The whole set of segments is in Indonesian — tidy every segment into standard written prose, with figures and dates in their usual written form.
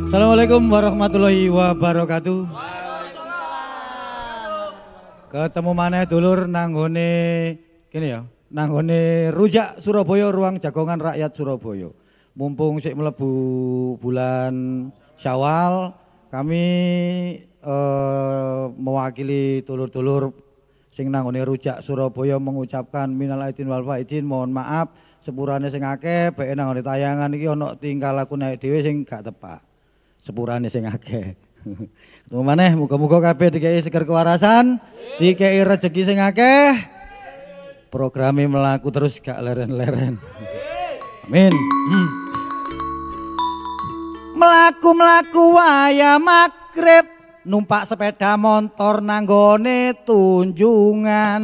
Assalamualaikum warahmatullahi wabarakatuh. Ketemu maneh dulur nanggone kene ya, nanggone Rujak Surabaya, Ruang Jagongan Rakyat Surabaya. Mumpung sik mlebu bulan Syawal, kami mewakili dulur-dulur sing nanggone Rujak Surabaya mengucapkan minal aidin wal faizin, mohon maaf sepurane sing akeh, bae nanggone tayangan iki ana tingkah laku nek dhewe sing gak tepak. Sepurane sing akeh. Ketemu maneh muga-muga kabeh dikei seger kewarasan, dikei rezeki sing akeh. Programe melaku terus gak leren-leren. Amin. Melaku-melaku waya magrib, numpak sepeda motor nanggone tunjungan.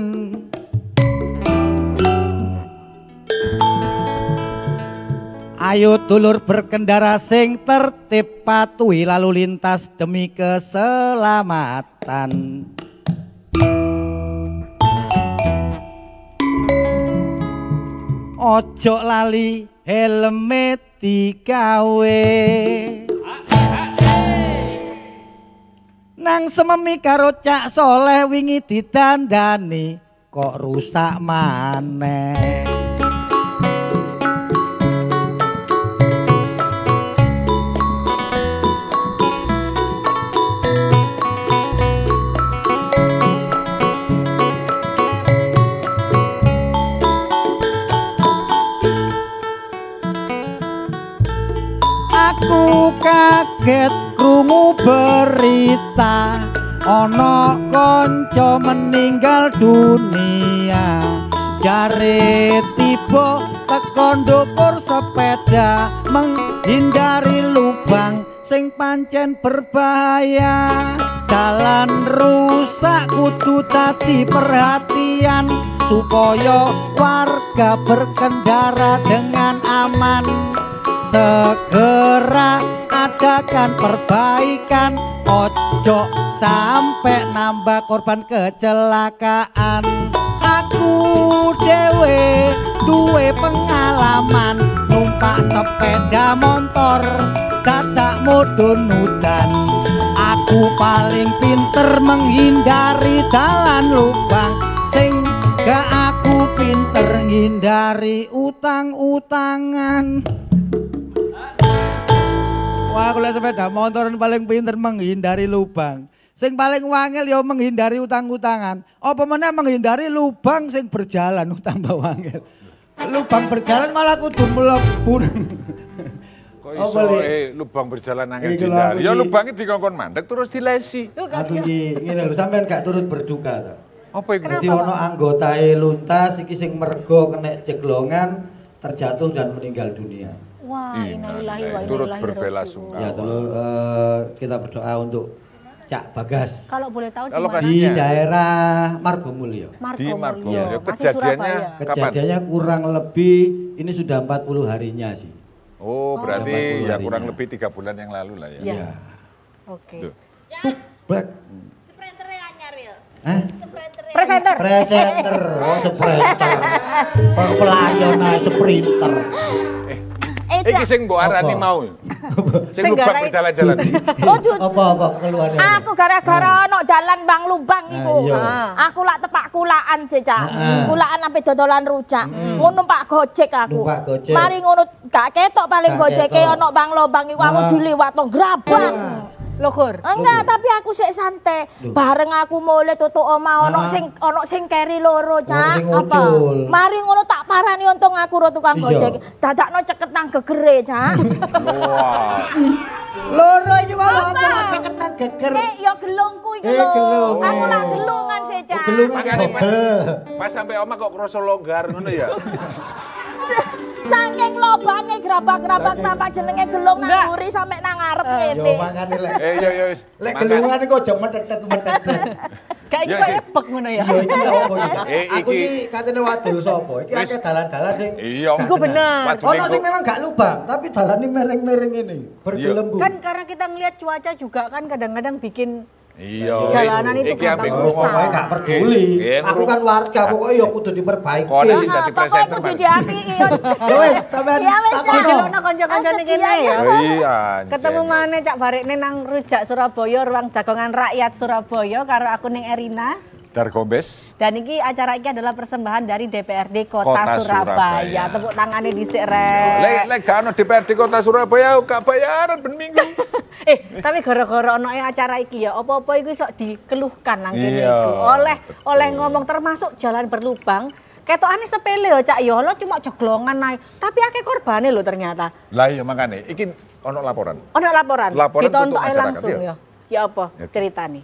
Ayo dulur berkendara sing tertib, patuhi lalu lintas demi keselamatan. Ojo lali helme digawe. Nang sememi karo Cak Soleh wingi didandani, kok rusak maneh. Aku kaget krungu berita ana kanca meninggal dunia. Jare tiba teko ndukur sepeda menghindari lubang sing pancen berbahaya. Dalan rusak kudu dadi perhatian supaya warga berkendara dengan aman. Segera adakan perbaikan, ojo sampai nambah korban kecelakaan. Aku dewe duwe pengalaman numpak sepeda motor dadak mudhun udan. Aku paling pinter menghindari dalan lubang, sing gak aku pinter ngindari utang-utangan. Wah, kalau sepeda motor paling pinter menghindari lubang. Sing paling wangel ya menghindari utang-utangan. Apa meneh menghindari lubang sing berjalan tambah wangel. Lubang berjalan malah kudu mlebu. Kok iso lubang berjalan angel dihindari? Ya lubangnya dikongkon mandek terus dilesi. Aduh iki ngene lho, sampean gak turut berduka to. Apa iku? Dadi ana anggotae luntas iki sing mergo kena jeglongan terjatuh dan meninggal dunia. Wah, innalillahi wa inna turut ilaihi berbela-sungkawa. Ya, dulu kita berdoa untuk Cak Bagas. Kalau boleh tahu di daerah Margomulyo. Di Margomulyo. Kejadiannya kurang lebih ini sudah 40 harinya sih. Oh, berarti ya kurang lebih 3 bulan yang lalu lah ya. Iya. Oke. Black. Sprinternya anyar ya? Hah? Presenter. Presenter. Oh, sprinter. Pelayan sprinter. Iki sing mbok arani mau. Sing lubang berjalan-jalan. Apa keluarnya? Aku gara-gara ono dalan bang lubang iku. Aku lak tepak kulaan sih, Cak. Kulaan sampe dodolan rujak. Ngono numpak Gojek aku. Mari ngono gak ketok paling Gojeke ono bang lubang iku aku diliwatno grabang. Logur. Enggak, tapi aku sik santai. Bareng aku mulai tutuk omah ono sing keri loro, Cak. Apa? Mari ngono tak parani untung aku ro tukang Gojek. Dadakno ceket nang gegere, Cak. Wah. Loro iki malah apa ceket nang geger. Ya gelungku iki lho. Aku lak gelungan sih, Cak. Gelungan pas sampai omah kok krasa longgar ngono ya. Saking lobange grabak-grabak tampak jenenge gelung nang nguri sampe nang ngarep ngene. Yo makane lek. Yo wis. Lek gelungan iku aja metetet. Kayak iki kok ebek ngono ya. Aku iki katene wadul sapa? Iki akeh dalan-dalan sing iya. Iku bener. Ono sing memang gak lubang, tapi dalane miring-miring ini, bergelembung. Kan karena kita ngelihat cuaca juga kan kadang-kadang bikin Iya. Jalanan itu gampang rusak. Pokoknya gak peduli. Aku kan warga, pokoknya ya kudu diperbaiki. Kono sing dadi Pokoknya presenter. kudu diapiki. Ya wis, sampean takono. Didelokno kanca-kancane kene ya. Iya. Ketemu maneh Cak Barikne nang Rujak Surabaya, Ruang Jagongan Rakyat Surabaya karo aku ning Erina. Dargombes. Dan ini acara ini adalah persembahan dari DPRD Kota Kota Surabaya. Surabaya. Tepuk tangannya dhisik rek. Lek gak ono DPRD Kota Surabaya gak bayaran ben minggu. Tapi gara-gara ono acara iki ya, apa-apa iku iso dikeluhkan nang kene Iya, iku. Oleh ngomong termasuk jalan berlubang. Ketokane sepele ya Cak ya, lo cuma jeglongan ae. Tapi akeh korbane lho ternyata. Lah iya makane iki ono laporan. Ono laporan. Laporan Ditonton untuk ae masyarakat, langsung iya. ya. Ya apa Oke. ceritane?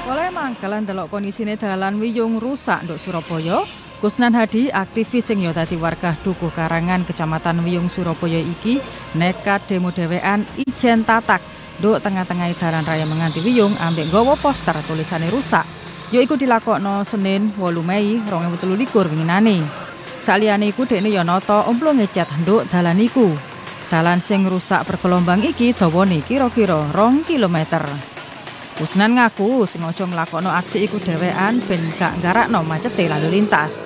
Oleh mangkelan delok kondisine dalan Wiyung rusak nduk Surabaya, Kusnan Hadi aktivis sing ya dadi warga Dukuh Karangan Kecamatan Wiyung Surabaya iki nekat demo dhewean ijen tatak nduk tengah-tengah dalan raya menganti Wiyung ambek nggawa poster tulisane rusak. Ya iku dilakokno Senin 8 Mei 2023 winginane. Saliyane iku dekne ya nata omplonge cat nduk dalan iku. Dalan sing rusak bergelombang iki dawane kira-kira 2 kilometer. Kusnan ngaku sengaja nglakokno aksi iku dhewean ben gak nggarakno macete lalu lintas.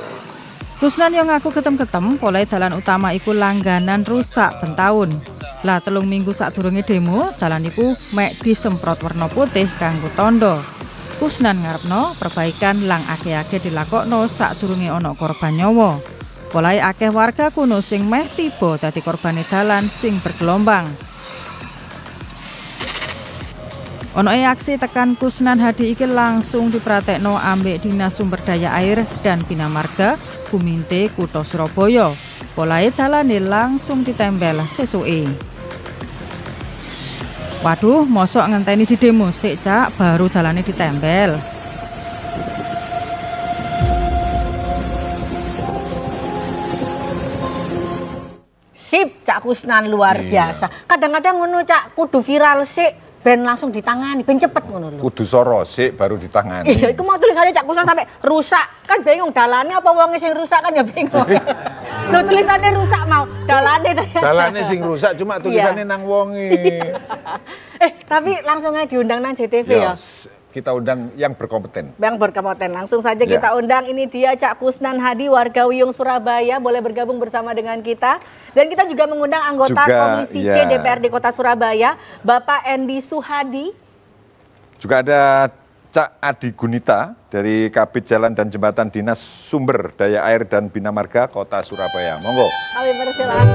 Kusnan yang ngaku ketem-ketem polai dalan utama iku langganan rusak ben taun. Lah 3 minggu sadurunge demo, dalan iku mek disemprot warna putih kanggo tondo. Kusnan ngarepno perbaikan lang akeh-akeh dilakokno sadurunge ana korban nyawa. Polai akeh warga kuno sing meh tiba dadi korbane dalan sing bergelombang. Ono aksi tekan Kusnan Hadi iki langsung dipratekno ambek Dinas Sumber Daya Air dan Bina Marga Buminte Kutha Surabaya. Polahe dalane langsung ditempel sesuke. Waduh, mosok ngenteni di demo sik Cak, baru dalane ditempel. Sip, Cak Kusnan luar biasa. Kadang-kadang ngono Cak kudu viral sik. Ben langsung ditangani, ben cepet ngono lho. Kudu sorosik baru ditangani. Iya, iku mau tulisannya Cak Kusnan sampai rusak. Kan bingung dalane apa wonge sing rusak kan ya bingung. Lho tulisannya rusak mau, dalane ternyata. Dalane sing rusak cuma tulisannya nang wonge. Tapi langsung aja diundang nang JTV ya. Kita undang yang berkompeten. Bang berkompeten, langsung saja kita undang. Ini dia Cak Kusnan Hadi, warga Wiyung Surabaya, boleh bergabung bersama dengan kita. Dan kita juga mengundang anggota Komisi C DPRD Kota Surabaya, Bapak Endi Suhadi. Juga ada Cak Adi Gunita dari Kabid Jalan dan Jembatan Dinas Sumber Daya Air dan Bina Marga Kota Surabaya. Monggo. Kami persilakan.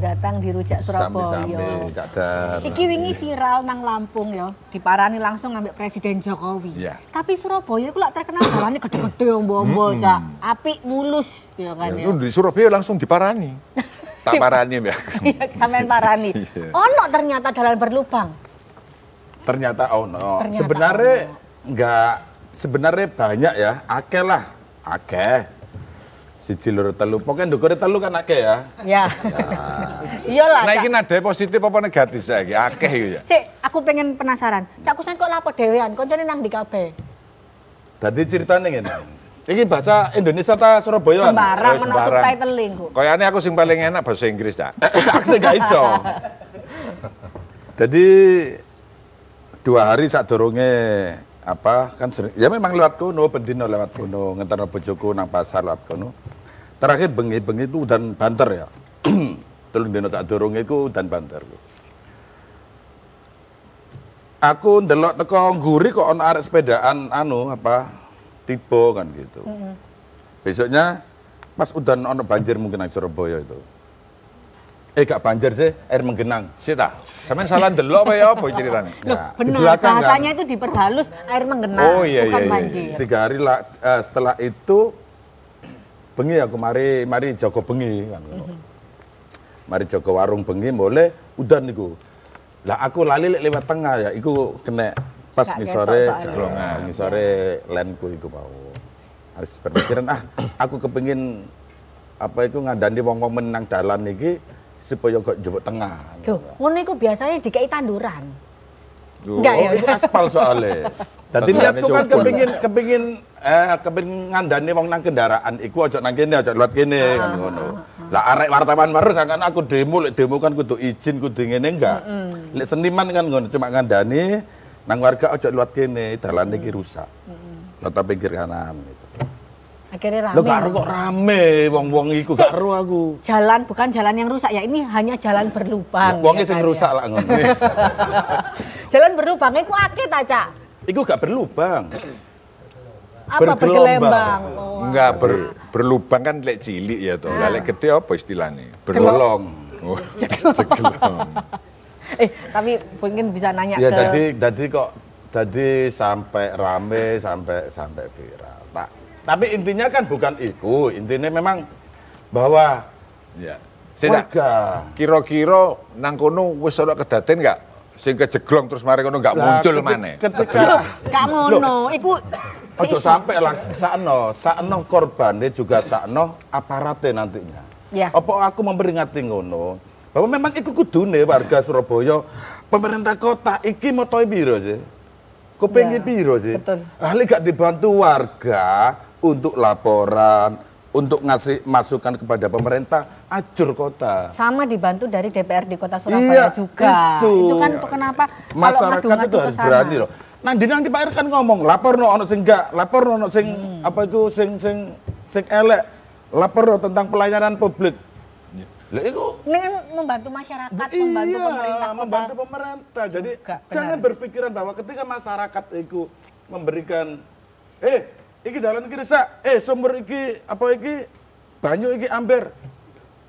Datang di Rujak Surabaya. Iki wingi viral nang Lampung ya, diparani langsung ngambil Presiden Jokowi. Tapi Surabaya iku lak terkenal dalane gede-gede ombo-ombo Cak. Apik mulus ya kan ya. Di Surabaya langsung diparani. Tak parani ya. Sampean parani. Ono ternyata dalan berlubang. Ternyata ono. Sebenarnya banyak ya, akeh lah. Akeh. Siji loro telu, pokoknya ndukure telu kan akeh ya. Ya. Iyalah. Nah iki nada positif apa negatif saiki? Akeh iku ya. Cik, aku pengen penasaran. Cak Kusnan kok lapo dhewean? Koncone nang ndi kabeh? Dadi ceritane ngene. Iki bahasa Indonesia ta Surabaya? Sembarang ono subtitling kok. Kayane aku sing paling enak bahasa Inggris, Cak. Aku gak iso. Jadi 2 hari sadurunge kan sering, ya memang lewat kono, bendino lewat kono, ngenterno bojoku nang pasar lewat kono. Terakhir bengi itu udan banter ya. 3 dino sadurunge iku udan banter. Aku ndelok teko ngguri kok ono arek sepedaan tiba kan gitu. Besoknya pas udan ono banjir mungkin nang Surabaya itu. Gak banjir sih, air menggenang. Sita, sampean salah ndelok apa ya apa ceritanya? Nah, benar, bahasanya itu diperhalus air menggenang, bukan banjir. 3 hari setelah itu bengi aku mari jaga bengi kan. Mari jaga warung bengi boleh udan niku. Lah aku lali lewat tengah ya, iku kena pas ngisore lenku iku mau. Harus berpikiran aku kepengin apa itu ngandani wong-wong menang dalan iki supaya kok njupuk tengah. Loh, ngono iku biasanya dikai tanduran. Enggak ya. Itu aspal soalnya. Dadi niatku kan kepengin ngandani wong nang kendaraan iku aja nang kene, aja lewat kene kan ngono. Lah arek wartawan baru kan aku demo kan kudu izin kudu ngene enggak. Lek seniman kan ngono cuma ngandani nang warga aja lewat kene, dalan iki rusak. Lah tak pikir kanan gitu. Akhirnya rame. Loh gak kok rame wong-wong iku gak ero aku. Jalan bukan jalan yang rusak ya, ini hanya jalan berlubang. Wongnya sing rusak lah ngono. Jalan berlubang iku akeh ta, Cak? Iku gak berlubang. Apa bergelembang? Enggak berlubang kan lek cilik ya toh. Lah lek gede apa istilahnya? Berlong. Oh, cegelong. Tapi mungkin bisa nanya ya, ke jadi sampai rame sampai viral. Tapi intinya kan bukan itu, intinya memang bahwa ya. Warga Kira-kira nang kono wis ana kedaten enggak sing kejeglong terus mari kono enggak muncul maneh. Ketika gak ngono, iku ojo sampai lah sakno korbane juga sakno aparate nantinya. Ya. Apa aku memperingati ngono bahwa memang iku kudune warga Surabaya, pemerintah kota iki motoe piro sih? Kepengin piro sih? Betul. Ahli gak dibantu warga untuk laporan, untuk ngasih masukan kepada pemerintah, ajur kota. Sama dibantu dari DPRD Kota Surabaya juga. Itu kan kenapa masyarakat itu harus berani loh. Nah, dinang di Pak R kan ngomong, laporno ono sing enggak, laporno ono sing apa itu sing elek, laporno tentang pelayanan publik. Lah itu membantu masyarakat, membantu pemerintah kota. Membantu pemerintah. Jadi jangan berpikiran bahwa ketika masyarakat itu memberikan iki dalan iki rusak, sumber iki apa iki banyu iki amber.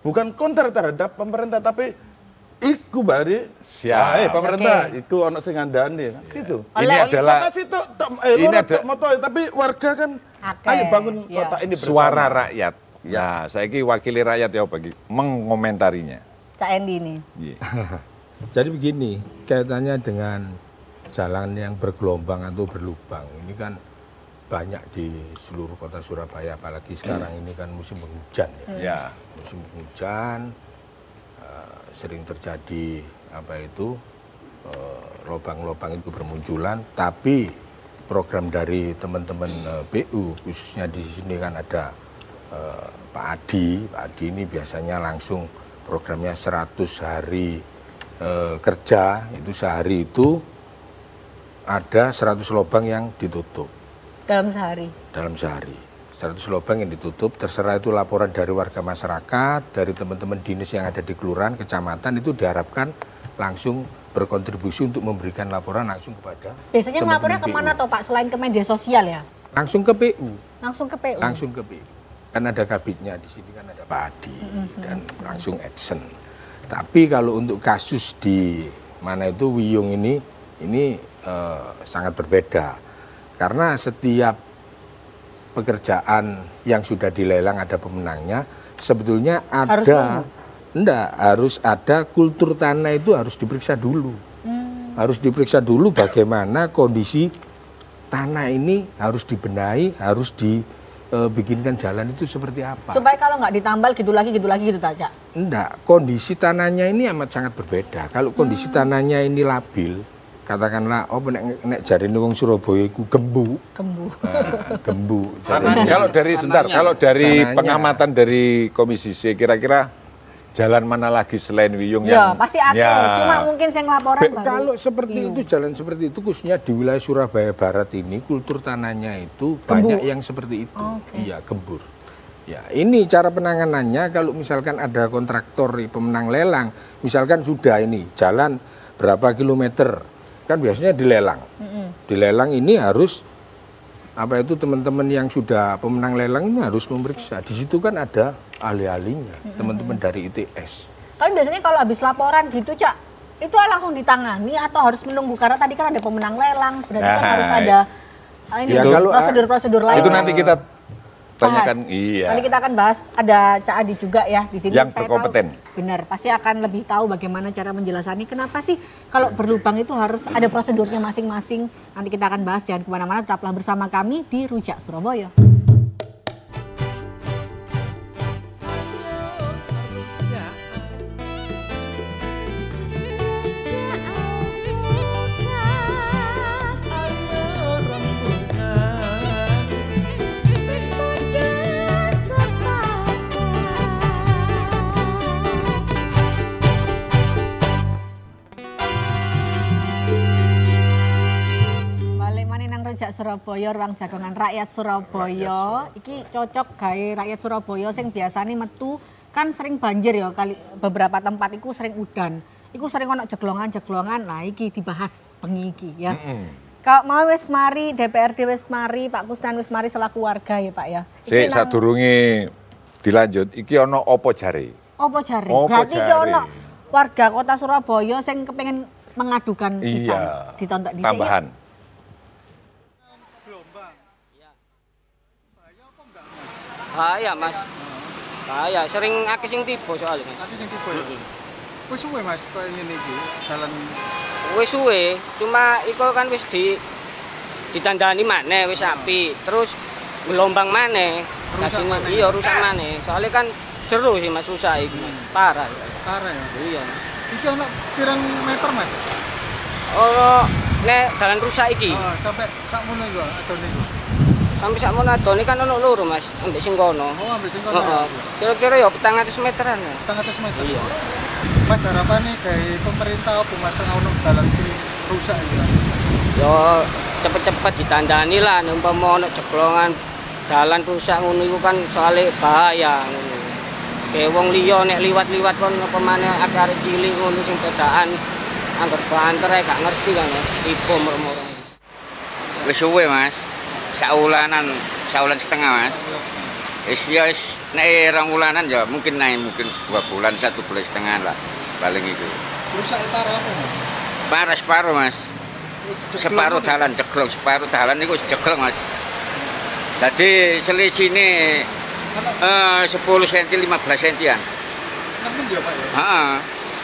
Bukan kontra terhadap pemerintah tapi iku bari pemerintah iku ono sing ngandani gitu. Ini adalah tapi warga kan ayo bangun kota ini bersama. Suara rakyat. Ya, saya ini wakili rakyat ya bagi mengomentarinya. Cak Endi ini. Jadi begini, kaitannya dengan jalan yang bergelombang atau berlubang. Ini kan banyak di seluruh kota Surabaya, apalagi sekarang ini kan musim penghujan ya. Musim penghujan sering terjadi lubang-lubang itu bermunculan, tapi program dari teman-teman PU khususnya di sini kan ada Pak Adi ini biasanya langsung programnya 100 hari kerja, itu sehari itu ada 100 lubang yang ditutup. Dalam sehari? Dalam sehari. 100 lubang yang ditutup, terserah itu laporan dari warga masyarakat, dari teman-teman dinas yang ada di kelurahan, kecamatan, itu diharapkan langsung berkontribusi untuk memberikan laporan langsung kepada biasanya lapornya kemana toh Pak, selain ke media sosial ya? Langsung ke PU. Langsung ke PU? Langsung ke PU. Kan ada kabitnya di sini, kan ada Pak Adi dan langsung action. Tapi kalau untuk kasus di mana itu Wiyung ini sangat berbeda karena setiap pekerjaan yang sudah dilelang ada pemenangnya, sebetulnya harus ada kultur tanah itu harus diperiksa dulu. Harus diperiksa dulu bagaimana kondisi tanah ini, harus dibenahi, harus bikinkan jalan itu seperti apa. Supaya kalau nggak ditambal gitu lagi gitu Cak? Enggak, kondisi tanahnya ini amat sangat berbeda. Kalau kondisi tanahnya ini labil, katakanlah nek jarine wong Surabaya iku gembu. Nah, gembu. Kalau dari pengamatan dari Komisi C kira-kira jalan mana lagi selain Wiyung yang pasti ada. Cuma mungkin saya ngelaporan kalau seperti itu, jalan seperti itu khususnya di wilayah Surabaya Barat ini kultur tanahnya itu banyak yang seperti itu. Iya, gembur. Ya, ini cara penanganannya kalau misalkan ada kontraktor pemenang lelang, misalkan sudah ini jalan berapa kilometer, kan biasanya dilelang. Dilelang ini harus teman-teman yang sudah pemenang lelang ini harus memeriksa. Di situ kan ada ahli-ahlinya, teman-teman dari ITS. Tapi biasanya kalau habis laporan gitu, Cak, itu langsung ditangani atau harus menunggu? Karena tadi kan ada pemenang lelang, berarti kan harus ada prosedur-prosedur lain. Itu nanti kita tanyakan, Nanti kita akan bahas, ada Cak Adi juga ya di sini. Yang berkompeten. Benar, pasti akan lebih tahu bagaimana cara menjelaskannya. Kenapa sih kalau berlubang itu harus ada prosedurnya masing-masing? Nanti kita akan bahas, jangan kemana-mana, tetaplah bersama kami di Rujak Surabaya. Surabaya, ruang jagongan rakyat Surabaya. Iki cocok gawe rakyat Surabaya sing biasane metu kan sering banjir ya kali beberapa tempat iku sering udan. Iku sering ono jeglongan-jeglongan. Nah, iki dibahas bengi iki ya. Kalau mau wis mari DPRD wis mari, Pak Kusnan wis mari selaku warga ya, Pak ya. Sik sadurunge dilanjut, iki ono opo jare? Opo jare? Berarti iki ono warga Kota Surabaya sing kepengin mengadukan pisan ditonton dhisik. Tambahan. Bahaya Mas, bahaya. Sering akeh sing tiba soalnya Mas. Akeh sing tiba ya. Wis suwe Mas koyo ngene iki dalan. Wis suwe, cuma iku kan wis ditandani maneh wis api, terus gelombang maneh. Iya rusak maneh. Soalnya kan jeru sih Mas susah iki. Parah. Parah ya. Iya. Iki ono pirang meter Mas? Oh, nek dalan rusak iki. Oh, sampai sakmono iku atone. Sampai sakmono atone kan ono loro Mas, ambek sing kono. Oh, ambek sing kono. Kira-kira ya 400 meteran ya. 400 meter. Iya. Mas harapannya gawe pemerintah apa Mas ono dalan sing rusak iki? Yo cepet-cepet ditandani lah, umpama ono jeglongan dalan rusak ngono iku kan soalnya bahaya ngono. Kayak wong liya nek liwat-liwat kon apa maneh arek cilik ngono sing pedaan angger banter gak ngerti kan tipu murmur. Wis suwe Mas. Saulan setengah Mas. Wis ya nek rong wulanan ya mungkin naik mungkin 2 bulan 1 bulan setengah lah paling itu. Rusak parah apa Mas? Parah separuh Mas. Separuh jalan jeglong, separuh jalan niku wis jeglong Mas. Dadi selisihne 10 cm 15 cm-an. Nemen ya Pak ya? Heeh.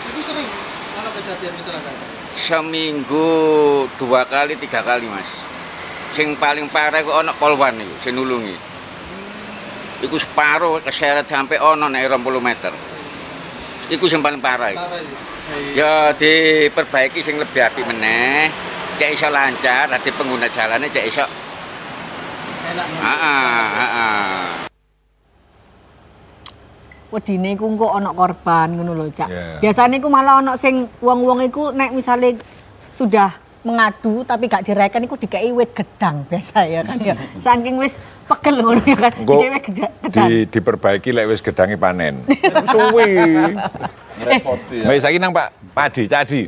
Itu sering ana kejadian kecelakaan. Seminggu 2 kali 3 kali Mas. Sing paling parah iku ana polwan iku sing nulungi. Iku separuh keseret sampai ono nek 20 meter. Iku sing paling parah iku. Ya diperbaiki sing lebih apik meneh. Cek iso lancar, dadi pengguna jalannya cek iso. Wedine iku kok ana korban ngono lho, Cak. Biasane iku malah ana sing wong-wong iku nek misale sudah mengadu tapi gak direken iku dikei wit gedang biasa ya kan ya. Saking wis pegel ngono ya kan. Diperbaiki lek wis gedange panen. Suwi. Ngerepoti ya. Wis saiki nang Pak Cadi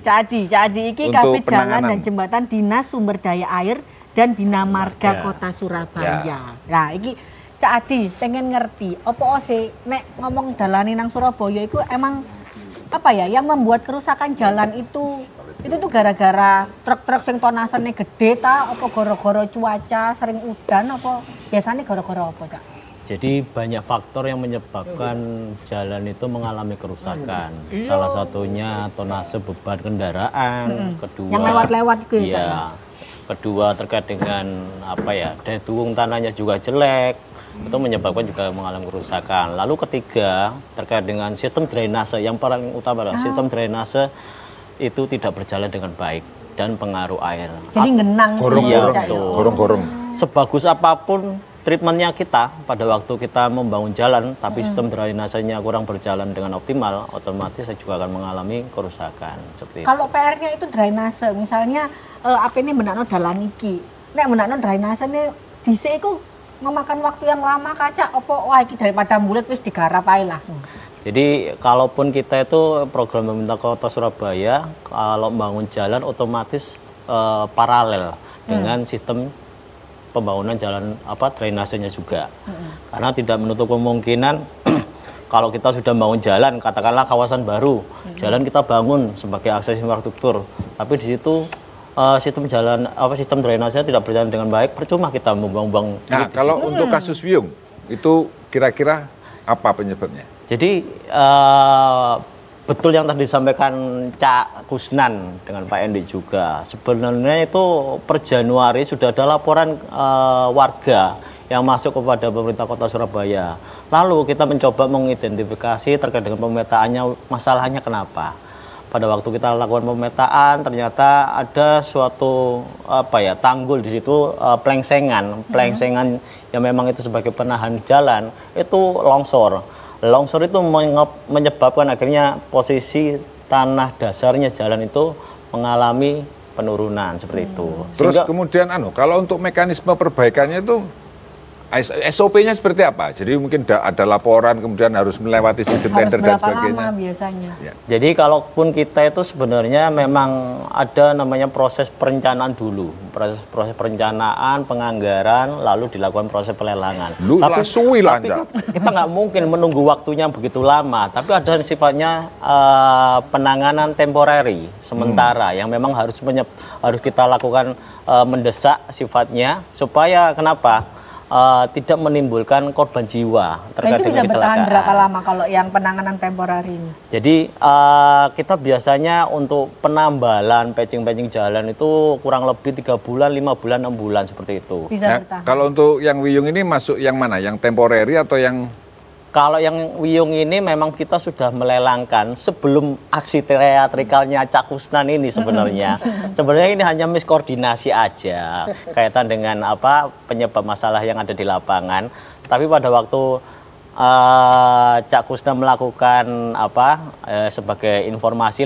iki Kabid Jalan dan Jembatan Dinas Sumber Daya Air dan Bina Marga Kota Surabaya. Nah, iki Cak Adi pengen ngerti apa sih nek ngomong dalane nang Surabaya iku emang apa ya yang membuat kerusakan jalan itu tuh gara-gara truk-truk sing tonasannya gede ta apa gara-gara cuaca sering udan apa biasanya gara-gara apa Cak? Jadi banyak faktor yang menyebabkan jalan itu mengalami kerusakan. Salah satunya tonase beban kendaraan, kedua yang lewat-lewat gitu ya. Iya. Kedua terkait dengan apa ya, daya dukung tanahnya juga jelek. Itu menyebabkan juga mengalami kerusakan. Lalu ketiga terkait dengan sistem drainase yang paling utama adalah sistem drainase itu tidak berjalan dengan baik dan pengaruh air. Jadi ngenang gorong-gorong. Sebagus apapun treatmentnya kita pada waktu kita membangun jalan, tapi sistem drainasenya kurang berjalan dengan optimal, otomatis juga akan mengalami kerusakan. Kalau PR-nya itu drainase, misalnya apa ini menakno dalan iki, nek menakno drainase ini dhisik iku memakan waktu yang lama kaca, opo wah iki daripada mulut wis digarap ae lah. Jadi kalaupun kita itu program pemerintah Kota Surabaya, kalau membangun jalan otomatis paralel dengan sistem pembangunan jalan drainasenya juga. Karena tidak menutup kemungkinan kalau kita sudah membangun jalan, katakanlah kawasan baru, jalan kita bangun sebagai akses infrastruktur, tapi di situ sistem jalan sistem drainasenya tidak berjalan dengan baik, percuma kita membangun. Nah, kalau untuk kasus Wiyung itu kira-kira apa penyebabnya? Jadi betul yang tadi disampaikan Cak Kusnan dengan Pak Endi juga. Sebenarnya itu per Januari sudah ada laporan warga yang masuk kepada pemerintah Kota Surabaya. Lalu kita mencoba mengidentifikasi terkait dengan pemetaannya, masalahnya kenapa. Pada waktu kita lakukan pemetaan ternyata ada suatu tanggul di situ plengsengan yang memang itu sebagai penahan jalan itu longsor. Longsor itu menyebabkan akhirnya posisi tanah dasarnya jalan itu mengalami penurunan seperti itu. Terus kemudian kalau untuk mekanisme perbaikannya itu SOP-nya seperti apa? Jadi mungkin ada laporan kemudian harus melewati sistem tender dan sebagainya. Berapa lama biasanya? Ya. Jadi kalaupun kita itu sebenarnya memang ada namanya proses perencanaan dulu, proses perencanaan, penganggaran, lalu dilakukan proses pelelangan. Tapi kita nggak mungkin menunggu waktunya begitu lama. Tapi ada sifatnya penanganan temporary sementara yang memang harus kita lakukan mendesak sifatnya supaya kenapa? Tidak menimbulkan korban jiwa terkait dengan kecelakaan. Itu bisa bertahan berapa lama kalau yang penanganan temporari ini? Jadi kita biasanya untuk penambalan patching jalan itu kurang lebih 3 bulan, 5 bulan, 6 bulan seperti itu. Bisa bertahan. Kalau untuk yang Wiyung ini masuk yang mana? Yang temporary atau yang? Kalau yang Wiyung ini memang kita sudah melelangkan sebelum aksi teatrikalnya Cak Kusnan ini sebenarnya. Sebenarnya ini hanya miskoordinasi aja kaitan dengan penyebab masalah yang ada di lapangan. Tapi pada waktu Cak Kusnan melakukan sebagai informasi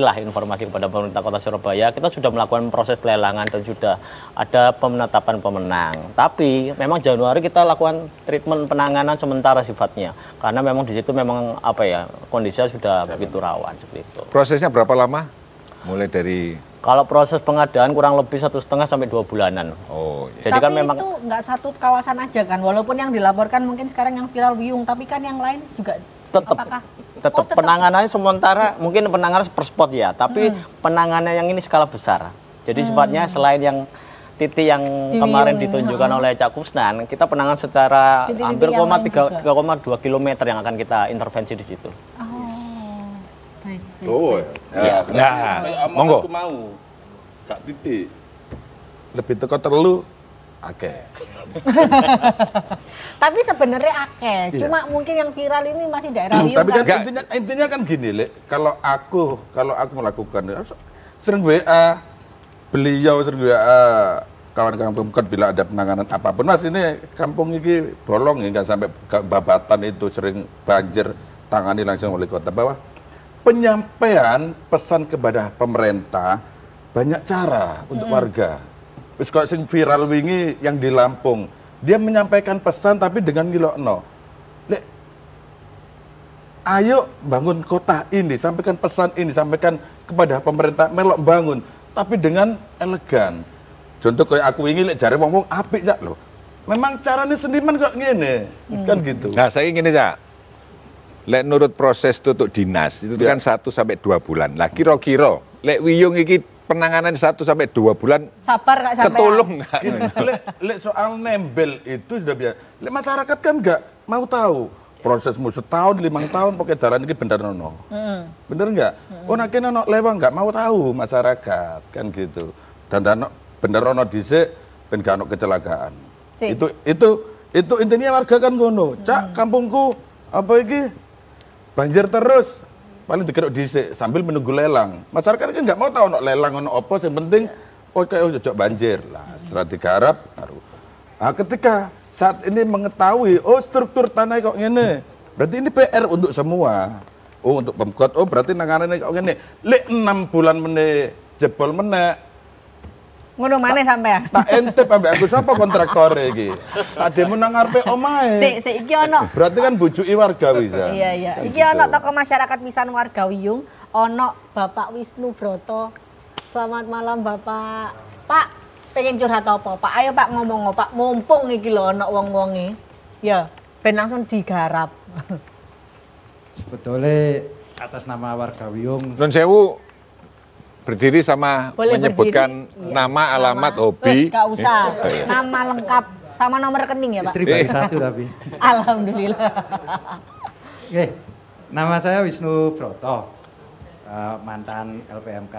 kepada pemerintah Kota Surabaya, kita sudah melakukan proses pelelangan dan sudah ada penetapan pemenang. Tapi memang Januari kita lakukan treatment penanganan sementara sifatnya, karena memang di situ memang kondisinya sudah begitu rawan seperti itu. Prosesnya berapa lama? Mulai dari kalau proses pengadaan kurang lebih 1,5 sampai 2 bulanan. Oh, iya. Jadi tapi kan memang itu nggak satu kawasan aja kan, walaupun yang dilaporkan mungkin sekarang yang viral Wiyung, tapi kan yang lain juga tetap penanganannya sementara, mungkin penanganan per spot ya, tapi penanganan yang ini skala besar. Jadi sifatnya selain yang titik yang kemarin ditunjukkan oleh Cak Kusnan, kita penanganan secara hampir 3,2 km yang akan kita intervensi di situ. Oh ya. Monggo. Aku mau. Gak titik. Lebih teko terlalu Tapi sebenarnya cuma mungkin yang viral ini masih daerah Wiyung. Tapi kan intinya kan gini, kalau aku melakukan sering WA beliau, sering WA kawan-kawan pemkot bila ada penanganan apapun. Mas, ini kampung ini bolong ya, nggak sampai babatan itu, sering banjir, tangani langsung oleh kota. Bahwa penyampaian pesan kepada pemerintah banyak cara untuk warga. Wis kok sing viral wingi yang di Lampung, dia menyampaikan pesan tapi dengan ngilokno. Ayo bangun kota ini, sampaikan pesan ini, sampaikan kepada pemerintah melok bangun, tapi dengan elegan. Contoh kayak aku wingi jare wong-wong apik jak lho. Memang caranya seniman kok ngene, kan gitu. Nah, saya ingin aja. Nurut proses tutup dinas itu kan 1 sampai 2 bulan. Lah kira-kira Wiyung iki penanganan 1 sampai 2 bulan sabar nggak sampai ketulung nggak? Soal nembel itu sudah biasa. Masyarakat kan nggak mau tahu prosesmu setahun 5 tahun pakai jalan ini bener nono. Bener nggak? Oh nak nono lewang nggak mau tahu masyarakat kan gitu. Dan bener nono dhisik ben gak ono kecelakaan. Itu intinya warga kan ngono. Cak kampungku apa iki? Banjir terus, paling dikeruk dhisik sambil menunggu lelang. Masyarakat kan nggak mau tahu lelang ono opo, yang penting ojo banjir lah. Setelah digarap baru. Nah, ketika saat ini mengetahui struktur tanah kok ngene, berarti ini PR untuk semua. Untuk Pemkot, berarti nanganane kok ngene. 6 bulan meneh jebol meneh. Ngono maneh sampean. Tak entep ambek aku sapa kontraktore iki. Tak demo nang ngarepe omahe. Sik iki ono. Berarti kan bujuki warga bisa. Iya. Iki ono tokoh masyarakat pisan warga Wiyung, ono Bapak Wisnu Broto. Selamat malam Bapak. Pak, pengen curhat apa, Pak? Ayo Pak ngomong Pak, mumpung iki lho ono wong-wonge. Ya, ben langsung digarap. Sebetulnya atas nama warga Wiyung. Nun sewu berdiri sama boleh menyebutkan berdiri, nama, alamat, hobi. Gak usah, nama lengkap sama nomor rekening ya Pak? Istri baru 1 tapi. Alhamdulillah. Oke, nama saya Wisnu Broto, mantan LPMK,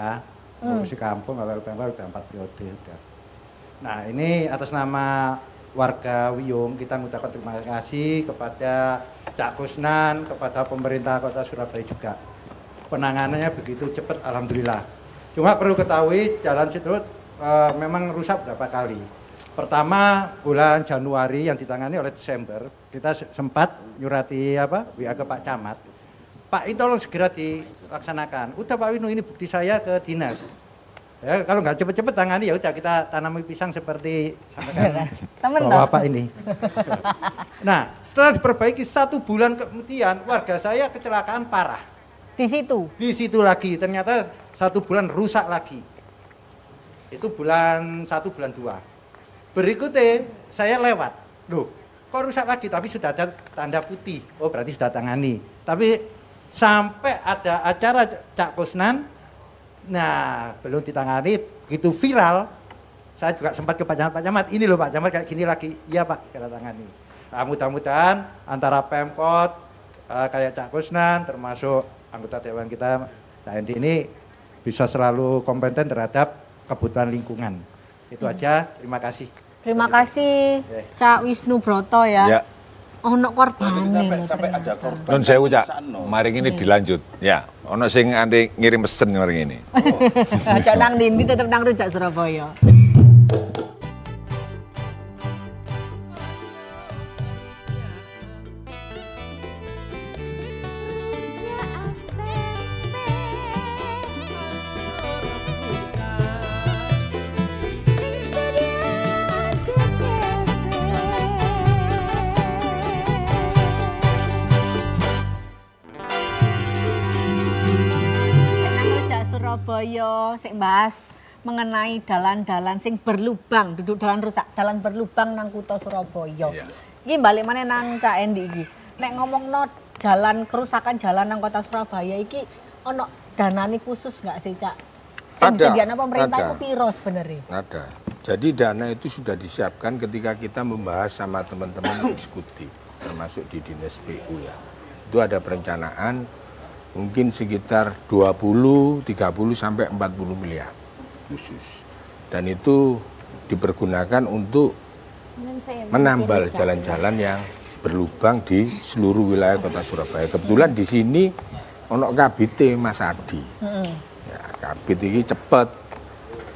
ngurusi kampung, LPMK udah 4 periode. Nah ini atas nama warga Wiyung kita mengucapkan terima kasih kepada Cak Kusnan, kepada pemerintah Kota Surabaya juga. Penanganannya begitu cepat, alhamdulillah. Cuma perlu ketahui jalan situ memang rusak berapa kali. Pertama bulan Januari yang ditangani oleh Desember, kita sempat nyurati WA ke Pak Camat. Pak itu tolong segera dilaksanakan. Udah Pak Winu, ini bukti saya ke dinas. Ya, kalau nggak cepet-cepet tangani ya udah kita tanami pisang seperti temen Bapak ini. Nah, setelah diperbaiki 1 bulan kemudian warga saya kecelakaan parah. Di situ? Di situ lagi, ternyata 1 bulan rusak lagi. Itu bulan 1, bulan 2. Berikutnya saya lewat, loh kok rusak lagi tapi sudah ada tanda putih, oh berarti sudah tangani. Tapi sampai ada acara Cak Kusnan, nah belum ditangani, begitu viral, saya juga sempat ke Pak Camat, ini loh Pak Camat kayak gini lagi, iya Pak, kita tangani. Nah mudah-mudahan antara Pemkot, kayak Cak Kusnan, termasuk anggota Dewan kita, TNI ini bisa selalu kompeten terhadap kebutuhan lingkungan. Itu aja, terima kasih. Terima kasih Cak Wisnu Broto ya. Ono korban sampai ada korban. Non sewu Cak, mari ini dilanjut. Ya, ono sing ande ngirim pesen mari ini. Cak nang ndi tetep nang Rujak Surabaya. Surabaya sing bahas mengenai dalan-dalan sing berlubang, duduk dalan rusak, dalan berlubang nang kutha Surabaya. Iki balik maneh nang Cak Endi iki. Nek ngomongno jalan kerusakan jalan nang kota Surabaya iki ono danane khusus nggak sih Cak? Sing disediakno pemerintah itu piro sebenarnya? Ada. Jadi dana itu sudah disiapkan ketika kita membahas sama teman-teman eksekutif, termasuk di Dinas PU ya. Itu ada perencanaan mungkin sekitar 20, 30 sampai 40 miliar khusus. Dan itu dipergunakan untuk menambal jalan-jalan yang berlubang di seluruh wilayah kota Surabaya. Kebetulan di sini ono kabite Mas Adi. Ya, kabit ini cepet.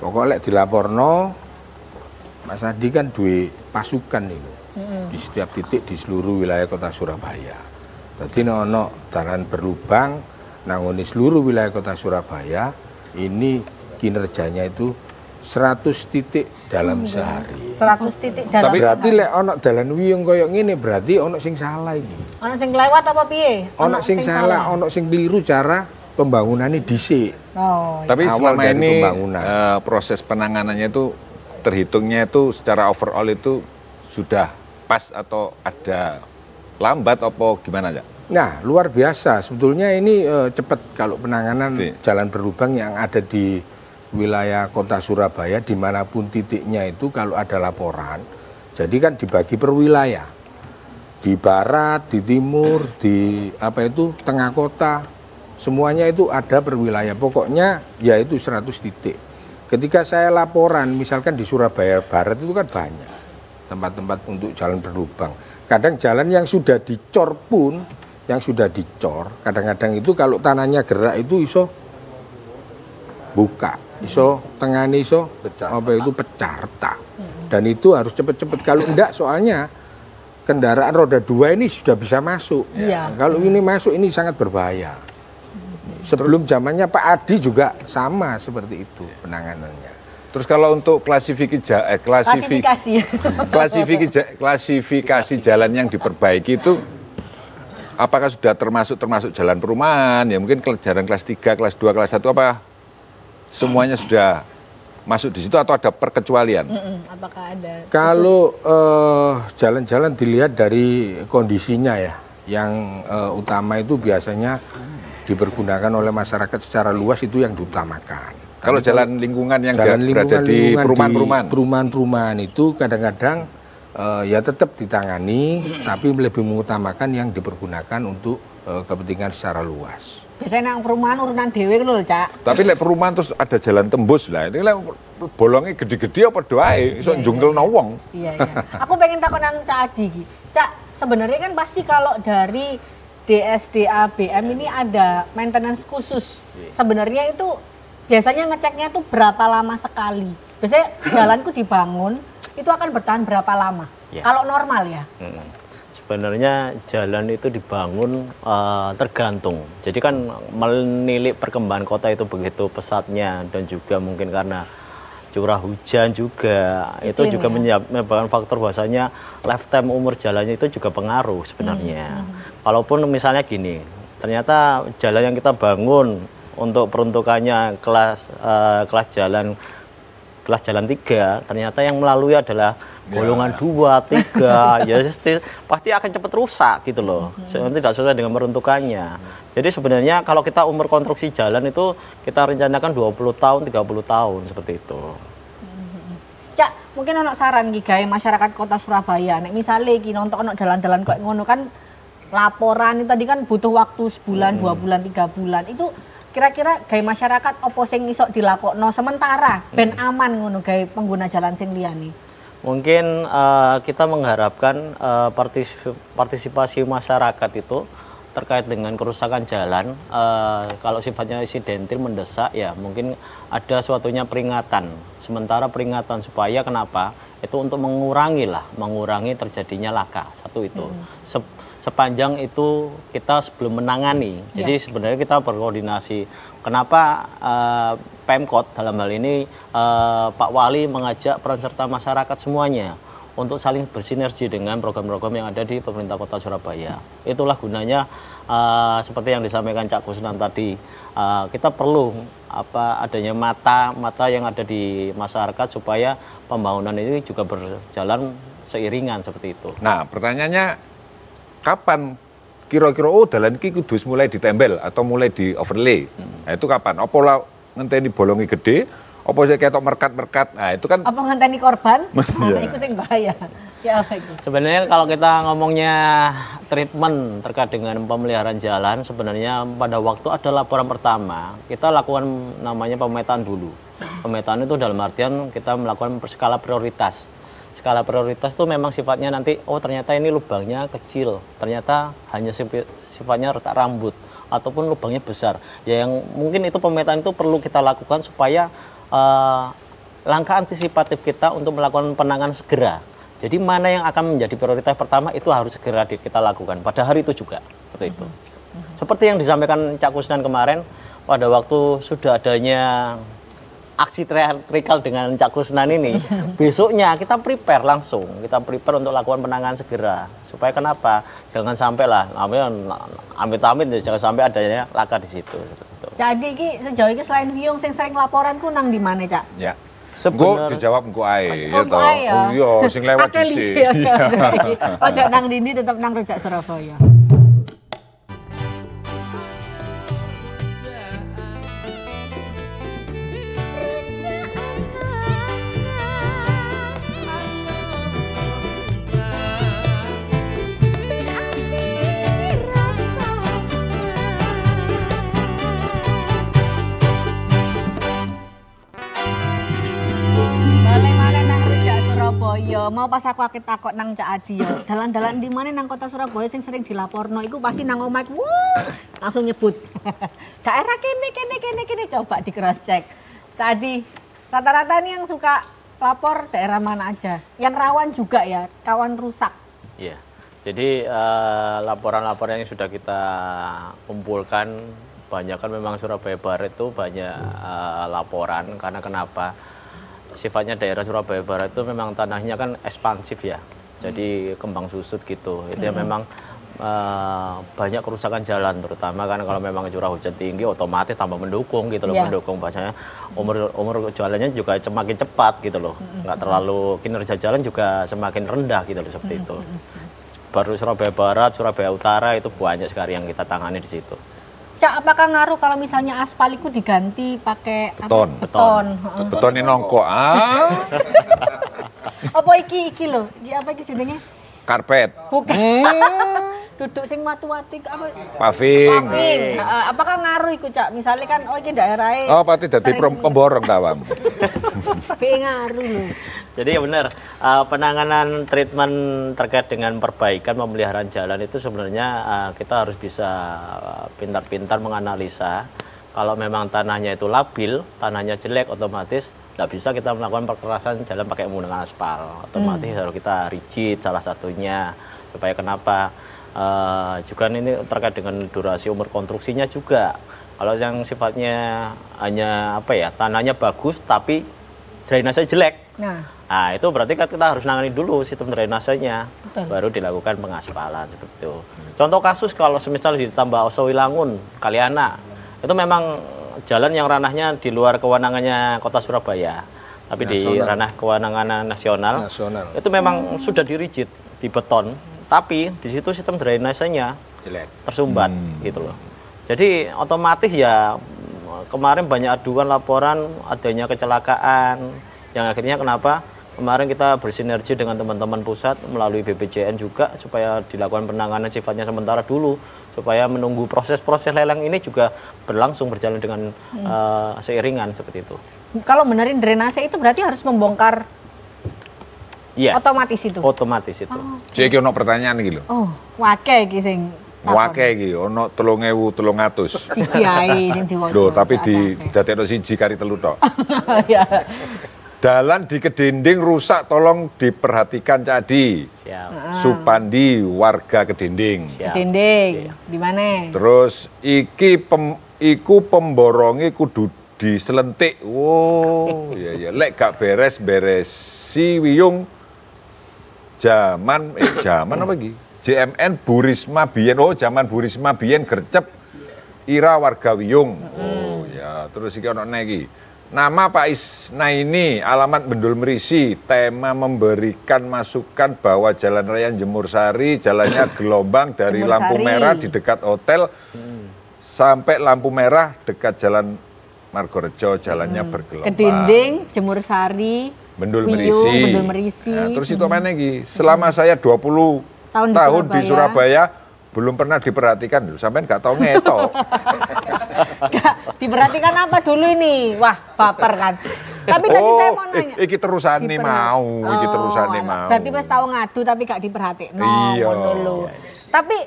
Pokoknya dilaporno Mas Adi kan duwe pasukan ini di setiap titik di seluruh wilayah kota Surabaya. Jadi ono jalan berlubang nangoni seluruh wilayah kota Surabaya, ini kinerjanya itu 100 titik dalam sehari. 100 titik dalam Tapi berarti lek ono dalan wiyung koyo ngene berarti ono sing salah ini. Ono sing lewat apa piye? Ono sing salah, ono sing keliru cara pembangunannya dhisik. Oh. Tapi selama ini proses penanganannya itu terhitungnya itu secara overall itu sudah pas atau ada lambat apa gimana ya? Nah, luar biasa. Sebetulnya ini cepat kalau penanganan jalan berlubang yang ada di wilayah kota Surabaya, dimanapun titiknya itu kalau ada laporan, jadi kan dibagi per wilayah. Di barat, di timur, di tengah kota, semuanya itu ada per wilayah. Pokoknya ya itu 100 titik. Ketika saya laporan, misalkan di Surabaya Barat itu kan banyak tempat-tempat untuk jalan berlubang. Kadang jalan yang sudah dicor pun, kadang-kadang itu kalau tanahnya gerak itu iso buka, iso tengahnya iso pecah retak. Dan itu harus cepat-cepat. Kalau enggak soalnya kendaraan roda 2 ini sudah bisa masuk. Kalau ini masuk ini sangat berbahaya. Sebelum zamannya Pak Adi juga sama seperti itu penanganannya. Terus kalau untuk klasifikasi jalan yang diperbaiki itu apakah sudah termasuk jalan perumahan, ya mungkin jalan kelas 3, kelas 2, kelas 1, apa semuanya sudah masuk di situ atau ada perkecualian? Apakah ada? Kalau jalan-jalan dilihat dari kondisinya ya, yang utama itu biasanya dipergunakan oleh masyarakat secara luas itu yang diutamakan. Kalau jalan lingkungan yang berada di perumahan-perumahan itu kadang-kadang ya tetap ditangani, tapi lebih mengutamakan yang dipergunakan untuk kepentingan secara luas. Biasanya yang perumahan urunan dewe lho, Cak. Tapi lek perumahan terus ada jalan tembus lah, ini lek bolongnya gede-gede apa doae, iso njungkelno wong. Iya. Aku pengen takon nang Cak Adi iki. Cak, sebenarnya kan pasti kalau dari DSDA BM ini ada maintenance khusus. Sebenarnya itu biasanya ngeceknya tuh berapa lama sekali? Biasanya jalanku dibangun itu akan bertahan berapa lama? Kalau normal ya? sebenarnya jalan itu dibangun tergantung. Jadi kan menilik perkembangan kota itu begitu pesatnya, dan juga mungkin karena curah hujan juga itu juga menyebabkan faktor bahwasanya lifetime umur jalannya itu juga pengaruh sebenarnya. Kalaupun misalnya gini, ternyata jalan yang kita bangun untuk peruntukannya kelas jalan 3, ternyata yang melalui adalah golongan 2, 3, ya pasti akan cepat rusak gitu loh. Tidak sesuai dengan peruntukannya. Jadi sebenarnya kalau kita umur konstruksi jalan itu kita rencanakan 20 tahun, 30 tahun seperti itu. Cak, mungkin ono saran iki gawe masyarakat Kota Surabaya. Nek misale iki nonton ono dalan-dalan kok ngono kan laporan itu tadi kan butuh waktu sebulan, 2 bulan, 3 bulan. Itu kira-kira gawe masyarakat opo sing iso dilakokno sementara ben aman ngono gawe pengguna jalan sing liyane. Mungkin kita mengharapkan partisipasi masyarakat itu terkait dengan kerusakan jalan, kalau sifatnya insidentil mendesak ya mungkin ada suatunya peringatan, sementara peringatan supaya kenapa? Itu untuk mengurangi terjadinya laka, satu itu. Sepanjang itu kita sebelum menangani, jadi sebenarnya kita berkoordinasi. Kenapa Pemkot dalam hal ini Pak Wali mengajak peran serta masyarakat semuanya untuk saling bersinergi dengan program-program yang ada di pemerintah Kota Surabaya. Itulah gunanya seperti yang disampaikan Cak Kusnan tadi, kita perlu adanya mata yang ada di masyarakat supaya pembangunan ini juga berjalan seiringan seperti itu. Nah, pertanyaannya kapan kira-kira dalan iki kudu mulai ditembel atau mulai di overlay? Nah, itu kapan? Apa lah ngenteni bolongi gede? Apa sih ketok merkat-merkat? Nah, itu kan apa ngenteni korban? Nah, itu sing bahaya. Ya apa itu? Sebenarnya kalau kita ngomongnya treatment terkait dengan pemeliharaan jalan, sebenarnya pada waktu ada laporan pertama, kita lakukan namanya pemetaan dulu. Pemetaan itu dalam artian kita melakukan skala prioritas. Skala prioritas itu memang sifatnya nanti, oh ternyata ini lubangnya kecil, ternyata hanya sifatnya retak rambut, ataupun lubangnya besar. Ya yang mungkin itu pemetaan itu perlu kita lakukan supaya langkah antisipatif kita untuk melakukan penanganan segera. Jadi mana yang akan menjadi prioritas pertama itu harus segera kita lakukan pada hari itu juga. Seperti itu. Seperti yang disampaikan Cak Kusnan kemarin, pada waktu sudah adanya aksi trial dengan Cak Kusnan ini, besoknya kita prepare langsung, kita prepare untuk lakukan penanganan segera. Supaya kenapa? Jangan sampai lah, amit-amit jangan sampai adanya laka di situ. Jadi sejauh ini selain Wiyung sing sering laporan ku nang di mana, Cak? Ya. Engko dijawab engko ae ya toh. Oh iya, sing lewat dhisik. Ojo nang Dindi tetep nang Rujak Surabaya. Mau pas aku takut nang Cak Adi ya. Dalan-dalan di mana nang Kota Surabaya sing sering dilaporno iku pasti nang omah langsung nyebut. Daerah kene coba di cross check. Cak Adi, rata-rata nih yang suka lapor daerah mana aja? Yang rawan juga ya, kawan rusak. Iya. Jadi laporan-laporan yang sudah kita kumpulkan banyak kan memang Surabaya Barat itu banyak laporan karena kenapa? Sifatnya daerah Surabaya Barat itu memang tanahnya kan ekspansif ya, jadi kembang susut gitu. Itu ya memang banyak kerusakan jalan, terutama kan kalau memang curah hujan tinggi otomatis tambah mendukung gitu loh, mendukung bahasanya umur jalannya juga semakin cepat gitu loh, nggak terlalu kinerja jalan juga semakin rendah gitu loh seperti itu. Baru Surabaya Barat, Surabaya Utara itu banyak sekali yang kita tangani di situ. Cak, apakah ngaruh kalau misalnya aspal itu diganti pakai beton? Beton ini nongko. Apa iki lho? Apa iki jenenge? Karpet. Bukan. Duduk sing watu-wati apa? Paving. Apakah ngaruh iku, Cak? Misalnya kan iki daerahe. Oh, pati dadi pemborong tawam. Tapi ngaruh lho. Jadi ya benar, penanganan treatment terkait dengan perbaikan pemeliharaan jalan itu sebenarnya kita harus bisa pintar-pintar menganalisa. Kalau memang tanahnya itu labil, tanahnya jelek, otomatis tidak bisa kita melakukan perkerasan jalan pakai menggunakan aspal. Otomatis harus kita rigid salah satunya. supaya kenapa juga ini terkait dengan durasi umur konstruksinya juga. Kalau yang sifatnya hanya apa ya, tanahnya bagus tapi drainase jelek. Nah, itu berarti kan kita harus nangani dulu sistem drainasenya, baru dilakukan pengaspalan seperti itu. Contoh kasus kalau semisal ditambah Osowilangun, Kaliana, itu memang jalan yang ranahnya di luar kewenangannya Kota Surabaya, tapi di ranah kewenangan nasional. Itu memang sudah dirigid, di beton, tapi di situ sistem drainasenya jelek, tersumbat gitu loh. Jadi otomatis ya kemarin banyak aduan laporan adanya kecelakaan yang akhirnya kenapa kemarin kita bersinergi dengan teman-teman pusat melalui BPJN juga supaya dilakukan penanganan sifatnya sementara dulu supaya menunggu proses-proses lelang ini juga berlangsung berjalan dengan seiringan seperti itu. Kalau benerin drainase itu berarti harus membongkar otomatis itu? Otomatis itu. Jadi ono pertanyaan gitu. Oh, wake iki sing wake iki ono 3.300. Siji ae sing diwaca. Loh, tapi didadekno siji kari telu tok. Dalan di Kedinding rusak, tolong diperhatikan Cadi. Supandi warga Kedinding. Kedinding, di mana? Terus iku pemborongi kudu diselentik. Oh, iya. Lek gak beres-beresi wiyung zaman apa iki? JMN Burisma Biyen. Oh, zaman Burisma Biyen gercep ira warga Wiyung. Oh ya, terus iki ono iki. Nama Pak Isnaini, alamat Bendul Merisi, tema memberikan masukan bahwa Jalan Raya Jemur Sari, jalannya gelombang dari lampu merah di dekat hotel sampai lampu merah dekat Jalan Margorejo, jalannya bergelombang. Kedinding, Jemur Sari, Bendul Merisi. Nah, terus itu mana lagi? Selama saya 20 tahun di Surabaya belum pernah diperhatikan, sampai nggak tahu ngetok. Diperhatikan apa dulu ini? Wah, baper kan. Tapi tadi saya mau nanya. Iki terusan nih mau, iki terusan nih mau. Berarti pas tahu ngadu tapi gak diperhatiin. Iya. Dulu. Tapi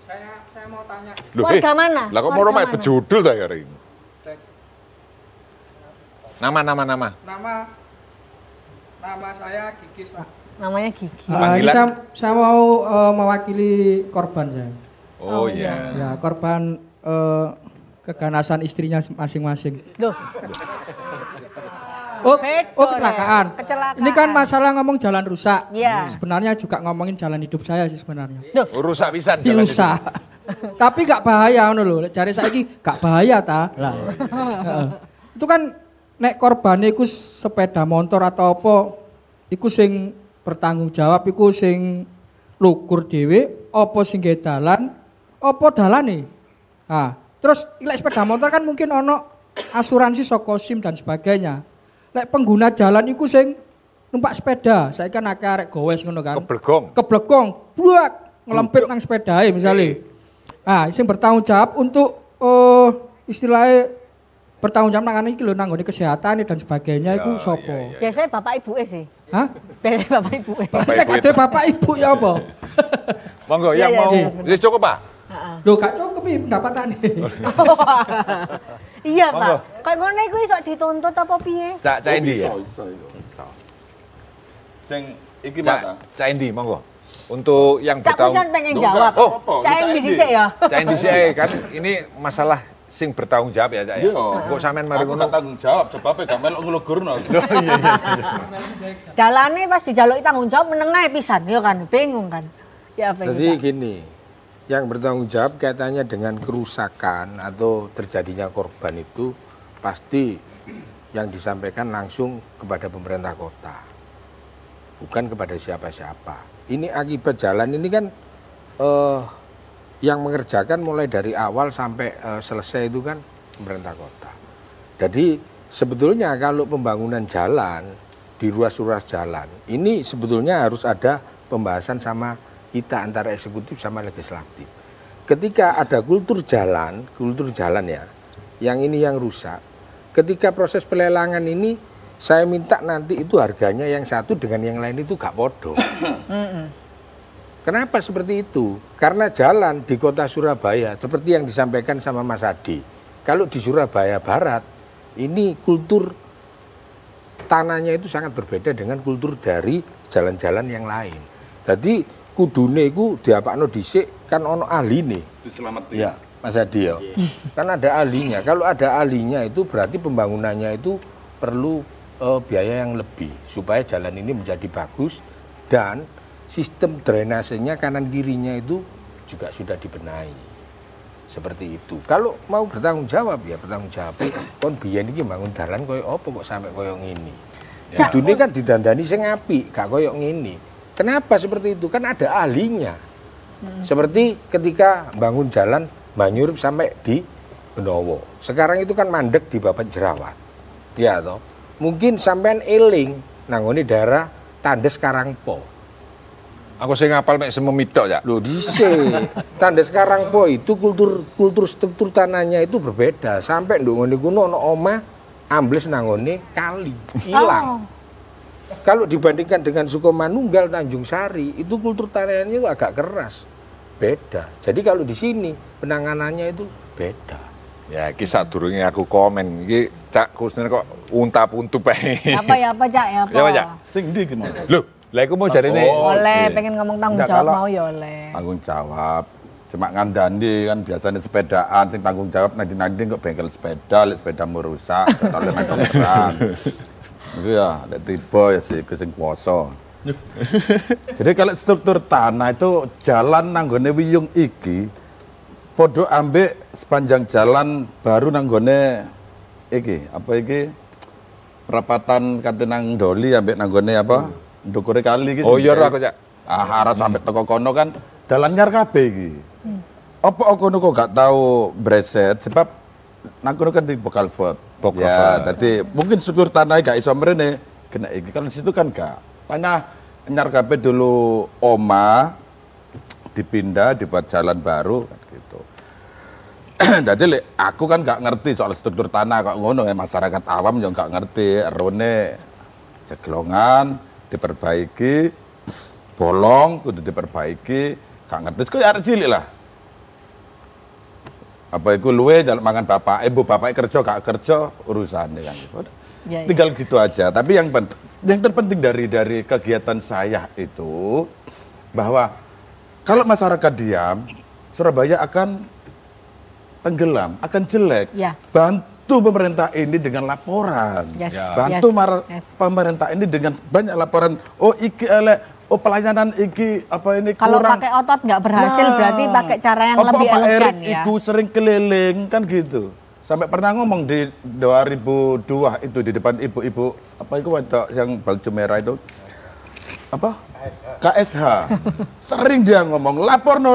saya mau tanya. Warga mana? Lah kok mau main bejudul ta ya ini? Nama. Nama saya Gigis, Pak. Namanya Gigi. Saya mau mewakili korban saya. Oh iya. Ya, korban keganasan istrinya masing-masing. Loh. Kecelakaan. Ini kan masalah ngomong jalan rusak. Iya. Sebenarnya juga ngomongin jalan hidup saya sih sebenarnya. Rusak pisan jalan rusak. Tapi gak bahaya ngono lho. Jare saiki gak bahaya ta. Lah. Itu kan nek korbane iku sepeda motor atau apa iku sing bertanggung jawab iku sing lukur dhewe apa sing gawe dalan apa dalane. Nah, terus lek sepeda motor kan mungkin ono asuransi saka SIM dan sebagainya. Lek pengguna jalan iku sing numpak sepeda, saiki kan akeh arek gowes ngono kan. Keblegong, buak ngelempit nang sepedae misale. Ah, sing bertanggung jawab untuk istilahnya bertanggung jawab nang iki lho nang nggone kesehatan dan sebagainya iku sapa? Biasanya bapak ibu sih. Hah? Biasanya bapak ibu. Lek ade bapak ibu ya apa? Monggo yang mau wis cukup, Pak? Lho gak cukup iki pendapatane. Iya, Pak. Kayak ngono iku iso dituntut apa piye? Cak Endi ya? Iso. Sing iki Cak Endi monggo. Untuk yang bertanggung Cak Kusan pengen jawab. Cak Endi dhisik ya. Cak Endi dhisik kan ini masalah sing bertanggung jawab ya, Cak ya. Kok sampean mari ngono tanggung jawab sebab gak melok nglugurno. Iya. Dalane pas dijaluki tanggung jawab meneng ae pisan ya kan, bingung kan. Ya apa Jadi gini, yang bertanggung jawab kaitannya dengan kerusakan atau terjadinya korban itu pasti yang disampaikan langsung kepada pemerintah kota, bukan kepada siapa-siapa. Ini akibat jalan ini kan yang mengerjakan mulai dari awal sampai selesai itu kan pemerintah kota. Jadi sebetulnya kalau pembangunan jalan di ruas-ruas jalan ini sebetulnya harus ada pembahasan sama kita antara eksekutif sama legislatif. Ketika ada kultur jalan ya, yang ini yang rusak. Ketika proses pelelangan ini, saya minta nanti itu harganya yang satu dengan yang lain itu gak podo. Kenapa seperti itu? Karena jalan di kota Surabaya, seperti yang disampaikan sama Mas Adi, kalau di Surabaya Barat, ini kultur tanahnya itu sangat berbeda dengan kultur dari jalan-jalan yang lain. Jadi kudune iku diapakno dhisik kan ono ahline. Diselametin. Ya, Mas Hadi ya. Kan ada ahlinya. Kalau ada ahlinya itu berarti pembangunannya itu perlu biaya yang lebih supaya jalan ini menjadi bagus dan sistem drainasenya kanan kirinya itu juga sudah dibenahi. Seperti itu. Kalau mau bertanggung jawab ya bertanggung jawab. Kon biyen iki bangun dalan koyo apa kok sampai koyo ngene. Ya. Kudune kan didandani sing apik, gak koyo ngene. Kenapa seperti itu? Kan ada ahlinya. Seperti ketika bangun jalan Banyur sampai di Benowo. Sekarang itu kan mandek di Babat Jerawat. Ya toh. Mungkin sampean eling nangone daerah Tandes Karangpo. Aku sing ngapal mek sememidok ya. Loh dhisik. Tandes Karangpo itu kultur struktur tanahnya itu berbeda. Sampai nduk ngene kuno ono omah ambles nangone kali. Hilang. Kalau dibandingkan dengan Sukomanunggal, Tanjung Sari, itu kultur tanahnya itu agak keras. Beda. Jadi kalau di sini penanganannya itu beda. Ya, iki sadurunge aku komen. Iki Cak Kusnan kok unta-puntup ae. Apa Cak ya apa? Ya, Cak. Sing ndi ki mau? Loh, lah iku mau jarene oleh pengen ngomong tanggung jawab mau ya oleh. Tanggung jawab. Cuma ngandani kan biasanya sepedaan sing tanggung jawab nanti kok bengkel sepeda, lek sepedamu rusak, oleh nang dokteran. Itu ya, lek tiba ya sih sing kuwasa. Jadi kalau struktur tanah itu jalan nanggone Wiyung iki podo ambek sepanjang jalan baru nanggone iki apa iki perapatan Katenang Doli ambek nanggone apa ndukure kali iki. Oh iya aku Cak. Arah sampai teko kono kan dalan nyar kabeh iki. Apa kono kok gak tahu breset sebab nang kono kan di Bokalfort. Ya, jadi mungkin struktur tanah gak iso mrene kena iki kan situ kan gak. Tanah nyar kabeh dulu oma dipindah dibuat jalan baru kan gitu. Jadi aku kan gak ngerti soal struktur tanah kok ngono ya masyarakat awam yang gak ngerti rone ceglongan diperbaiki bolong kudu diperbaiki gak ngerti kok arek cilik lah. Apa iku luwe jalan mangan bapak ibu bapak kerja gak kerja urusannya kan gitu. Ya, tinggal gitu aja. Tapi yang terpenting dari kegiatan saya itu bahwa kalau masyarakat diam, Surabaya akan tenggelam, akan jelek. Ya. Bantu pemerintah ini dengan laporan. Yes. Ya. Bantu pemerintah ini dengan banyak laporan. Oh iki elek, oh pelayanan iki apa ini kalau kurang. Kalau pakai otot nggak berhasil berarti pakai cara yang lebih elegan ya. Iku sering keliling kan gitu. Sampai pernah ngomong di 2002 itu di depan ibu-ibu apa itu wadok yang baju merah itu apa KSH sering dia ngomong laporno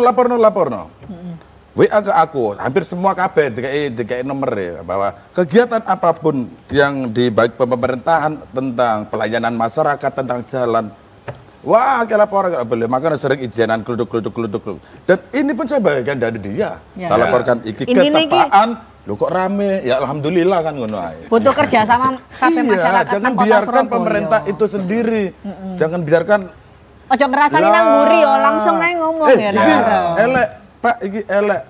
WA ke aku hampir semua KB DKI nomor ya bahwa kegiatan apapun yang di baik pemerintahan tentang pelayanan masyarakat tentang jalan wah kayak laporan nggak boleh makanya sering izinan keluduk dan ini pun saya bagikan dari dia saya laporkan iki ketepaan Loh kok rame? Ya alhamdulillah kan ngono ae. Butuh kerja sama KP masyarakat. Jangan biarkan pemerintah itu sendiri. Jangan biarkan ojo ngrasani nang mburi yo langsung ae ngomong ya nang. Elek, Pak iki elek.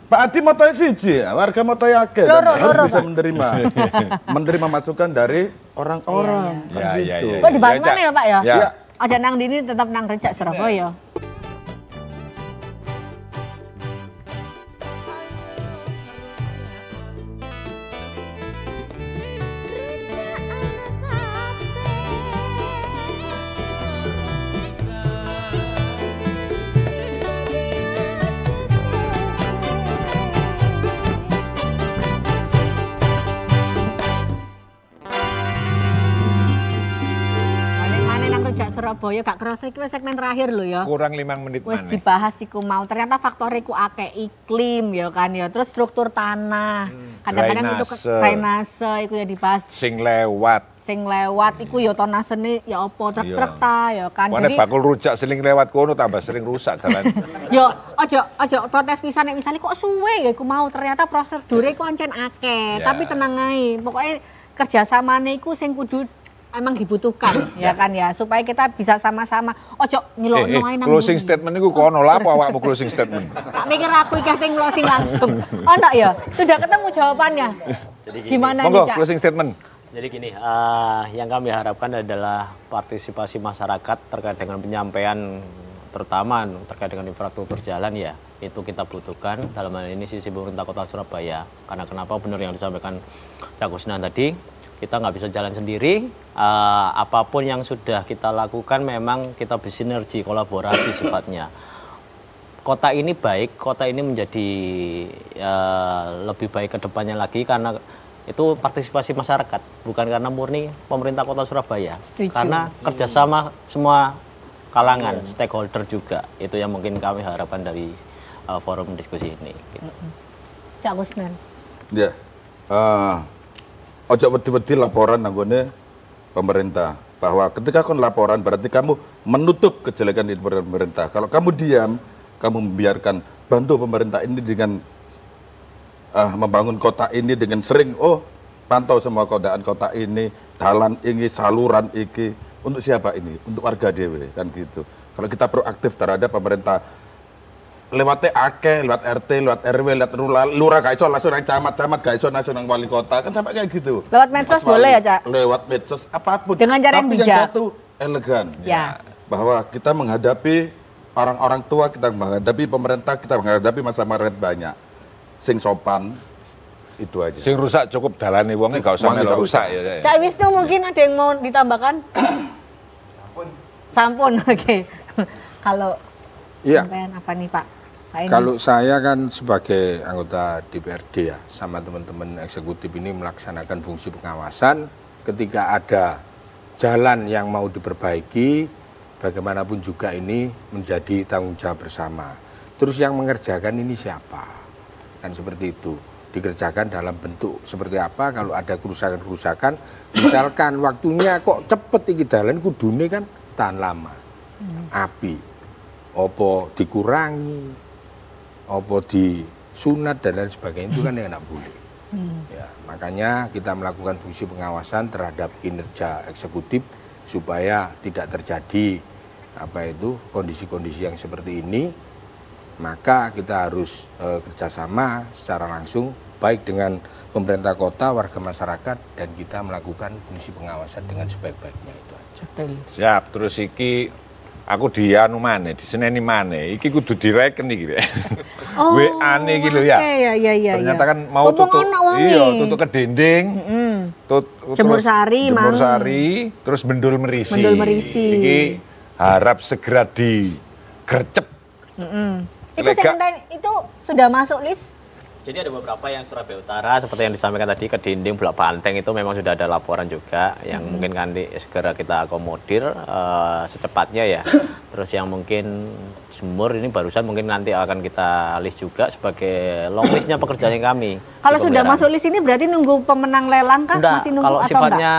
Pak Adi motoe siji, warga motoe akeh. Harus bisa menerima masukan dari orang-orang. Kan gitu. Kok di mana ya Pak ya? Aja nang dini tetap nang Recak Surabaya. Surabaya gak kerasa iki segmen terakhir lho ya. Kurang 5 menit wis dibahas iku mau. Ternyata faktor iku akeh iklim ya kan ya. Terus struktur tanah. Kadang-kadang itu drainase iku ya dibahas. Sing lewat iku ya tonasene ya apa truk-truk ta ya kan. Jadi bakul rujak seling lewat kono tambah sering rusak jalan. Yo ojo protes pisan nek misale kok suwe ya iku mau ternyata prosedure iku ancen akeh. Tapi tenang ae. Pokoknya kerjasamane iku sing kudu emang dibutuhkan ya kan ya supaya kita bisa sama-sama ojo nyelokno ae nang closing statement niku kono lha apa awakmu closing statement tak mikir aku iki sing closing langsung ono ya sudah ketemu jawabannya. Jadi gimana nih Cak? Closing statement. Jadi gini, yang kami harapkan adalah partisipasi masyarakat terkait dengan penyampaian terutama terkait dengan infrastruktur jalan ya, itu kita butuhkan dalam hal ini sisi pemerintah Kota Surabaya. Karena kenapa benar yang disampaikan Cak Kusnan tadi, kita nggak bisa jalan sendiri, apapun yang sudah kita lakukan memang kita bersinergi, kolaborasi sifatnya. Kota ini baik, kota ini menjadi lebih baik ke depannya lagi karena itu partisipasi masyarakat, bukan karena murni pemerintah Kota Surabaya. Setuju. Karena kerjasama semua kalangan, stakeholder juga, itu yang mungkin kami harapkan dari forum diskusi ini. Gitu. Cak Kusnan. Ya, ojo wedi-wedi laporan nanggone pemerintah bahwa ketika kon laporan berarti kamu menutup kejelekan di pemerintah. Kalau kamu diam, kamu membiarkan bantu pemerintah ini dengan membangun kota ini dengan sering pantau semua keadaan kota ini, dalan ini, saluran ini, untuk siapa ini? Untuk warga dewe kan gitu. Kalau kita proaktif terhadap pemerintah lewat akeh, lewat RT, lewat RW, lewat lurah gak iso langsung nang camat gak iso langsung nang wali kota kan sampai kayak gitu. Lewat medsos boleh ya, Cak? Lewat medsos apapun. Dengan cara yang bijak. Tapi yang satu elegan. Ya. Bahwa kita menghadapi orang-orang tua, kita menghadapi pemerintah, kita menghadapi masyarakat banyak. Sing sopan itu aja. Sing rusak cukup dalane wonge gak usah melu rusak ya. Cak Wisnu mungkin ada yang mau ditambahkan? Sampun, oke. Kalau sampean apa nih Pak? Kalau saya kan sebagai anggota DPRD ya, sama teman-teman eksekutif ini melaksanakan fungsi pengawasan. Ketika ada jalan yang mau diperbaiki, bagaimanapun juga ini menjadi tanggung jawab bersama. Terus yang mengerjakan ini siapa? Kan seperti itu. Dikerjakan dalam bentuk seperti apa? Kalau ada kerusakan-kerusakan, misalkan waktunya kok cepet iki dalan kudune kan tahan lama. Api, opo dikurangi, opo disunat dan lain sebagainya itu kan yang tidak boleh. Ya, makanya kita melakukan fungsi pengawasan terhadap kinerja eksekutif supaya tidak terjadi kondisi-kondisi yang seperti ini. Maka kita harus kerjasama secara langsung baik dengan pemerintah kota, warga masyarakat, dan kita melakukan fungsi pengawasan dengan sebaik-baiknya itu aja. Siap, terus iki aku dianu maneh, diseneni maneh. Iki kudu direken iki. WA-ne iki lho ya. Iya. Ternyata kan mau tutup ke dinding. Jemur Sari, terus Bendul Merisi. Iki harap segera digercep. Itu sudah masuk list? Jadi ada beberapa yang Surabaya Utara seperti yang disampaikan tadi ke dinding Bulak Banteng itu memang sudah ada laporan juga yang mungkin nanti segera kita akomodir secepatnya ya. Terus yang mungkin Jemur ini barusan mungkin nanti akan kita list juga sebagai long listnya pekerjaan kami. Kalau sudah masuk list ini berarti nunggu pemenang lelang kah? Masih nunggu kalau atau sifatnya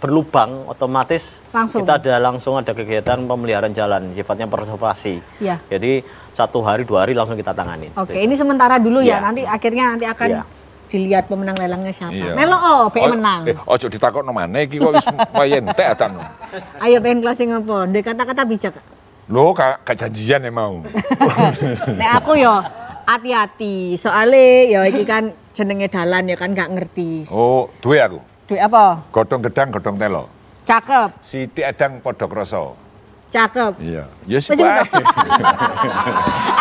berlubang otomatis langsung. Kita ada kegiatan pemeliharaan jalan sifatnya preservasi. Ya. Jadi 1 hari 2 hari langsung kita tangani. Oke, ini sementara dulu ya. Nanti akhirnya akan dilihat pemenang lelangnya siapa. Melo menang. Ojo ditakokno maneh iki kok wis wae entek atan. Ayo pengen closing apa? Ndek kata-kata bijak. Lho, gak janjian ya mau. Nek aku yo hati-hati. Soale ya iki kan jenenge dalan ya kan gak ngerti. Oh, duwe aku. Duwe apa? Godhong gedang, godhong telo. Cakep. Sithik edang padha krasa. Cakep. Iya. Ya sih bae.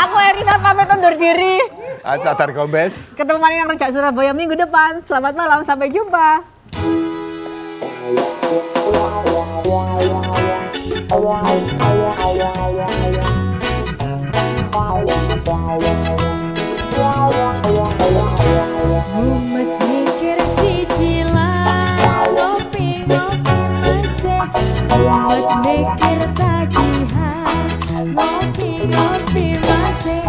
Aku Erina pamit undur diri. Cadar Gombes. Ketemu lagi yang Rejak Surabaya minggu depan. Selamat malam, sampai jumpa. Mumet mikir cicilan, ngopi-ngopi masih. Mumet mikir tagihan, ngopi-ngopi masih.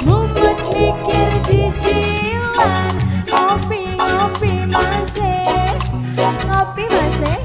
Mumet mikir cicilan, ngopi-ngopi masih. Ngopi masih.